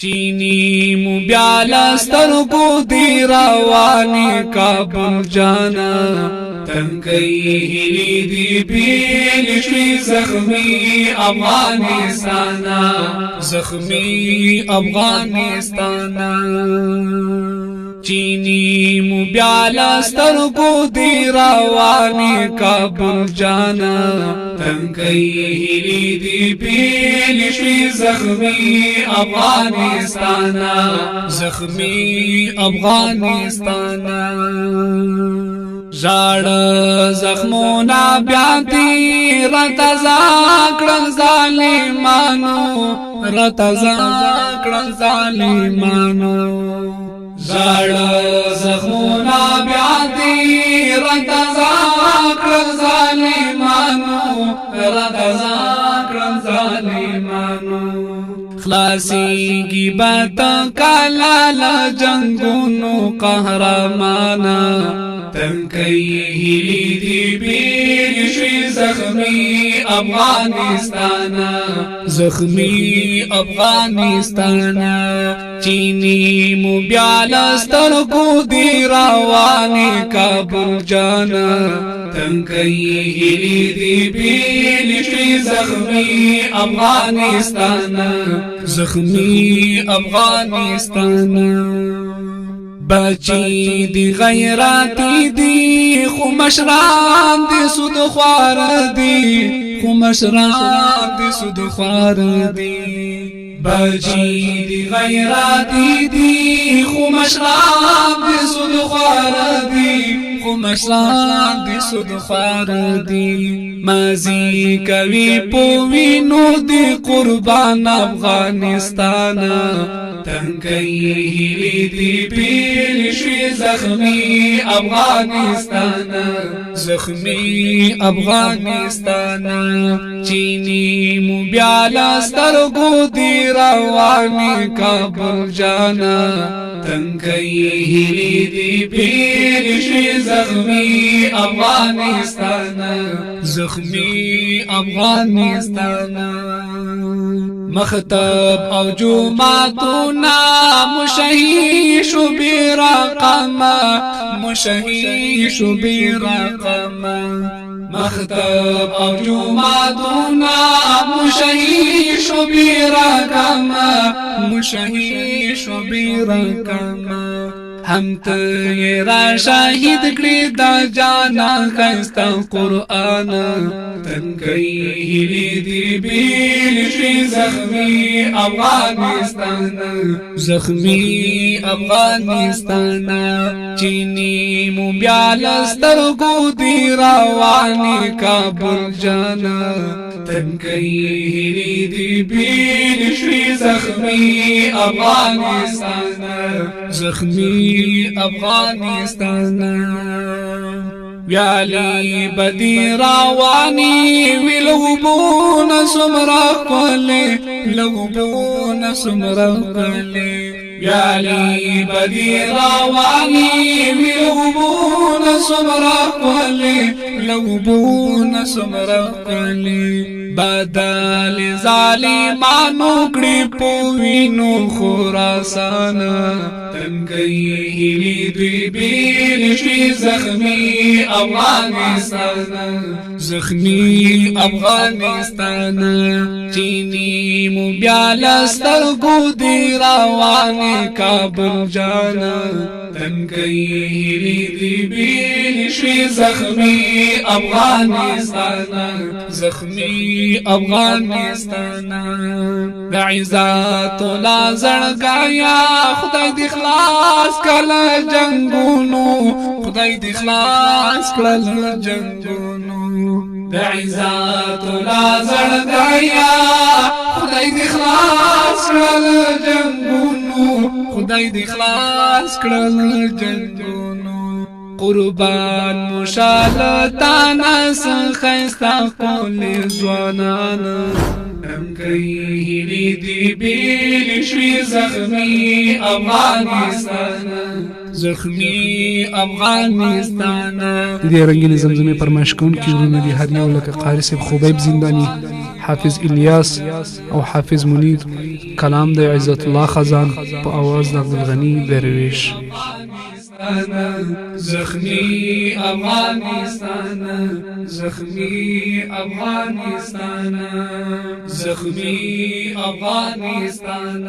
چینی مو بیالا سترگو دی روانی کابل جانا تنگئی ہیلی دی بیل شوی زخمی افغانستانا زخمی افغانستانا چینی مو بیالا سترگو دی روانی کابل جانا تنگئی ہیلی دی بیل شوی زخمی افغانستانا زخمی افغانستانا زاڑ زخمونا بیانتی رتزاکڑن ظالمانو رتزاکڑن ظالمانو زاڑ زخمونا بیانتی رتزاکڑن ظالمانو رتزاکڑن ظالمانو خلاصی کی بات کالالا جنگونو قهرمانا تنکئی ہیلی دی بیر شوی زخمی افغانستانا زخمی افغانستانا چینی مو بیالا سترگو دی روانی کابل جانا تنکئی ہیلی دی بیر شوی زخمی افغانستانا زخمی افغانستانا بچی دی غیراتی دی خو مشران دی سود خوار دی خو مشران دی سود خوار دی بچی دی غیراتی دی خو مشران دی سود خوار دی خو مشران دی سود خوار دی مازی کوي پوینو دی قربان افغانستانا تنگئی ہیلی دی بیل شوی زخمی افغانستانا زخمی افغانستانا چینی مو بیالا سترگو دی روانی کابل جانا تنگئی ہیلی دی بیل شوی زخمی افغانستانا زخمی افغانستانا مختب او جمعتنا مشهیش برقما مشهیش برقما مختب او جمعتنا مشهیش برقما مشهیش برقما هم ته را شاهد کړی دا جانا خستا قرآن تنگئی هیلی دی بیل شوی زخمی افغانستان زخمی افغانستان چینی مو بیالا سترگو دی روانی کابل جانا تنگئی هیلی دی بیل شوی زخمی افغانستان زخمی افغانستان ویالی بدی روانی وی لوبون سمرا قلی لوبون سمرا قلی ویالی بدی روانی وی لوبون سمرا قلی لوبون سمرا قلی بدل ظالمانو کړي پوینو خراسان تنگئی هیلی دوی بیل شوی زخمی افغانستان زخمی افغانستان چینی مو بیالا سترگو دی روانی کابل جانا تنگئی هیلی دوی بیل شوی زخمی افغانستان زخمی افغانستان بعزات لا زړګایا خدای دې خلاص کړه جنگونو خدای دې خلاص کړه جنگونو بعزات لا زړګایا خدای دې خلاص کړه جنگونو خدای دې خلاص کړه جنگونو قربان مشالتانا سخیستا قول زوانانا تنگئی هیلی دی بیل شوی زخمی افغانستان زخمی افغانستان دې رنگین زمزمه پرمایش کون کې ژوند دي هر یو لکه قاری صاحب خوبیب زندانی حافظ الیاس او حافظ منیر. کلام د عزت الله خزان په اواز د عبدالغنی درویش. زخمی افغانستان، زخمی افغانستان، زخمی افغانستان.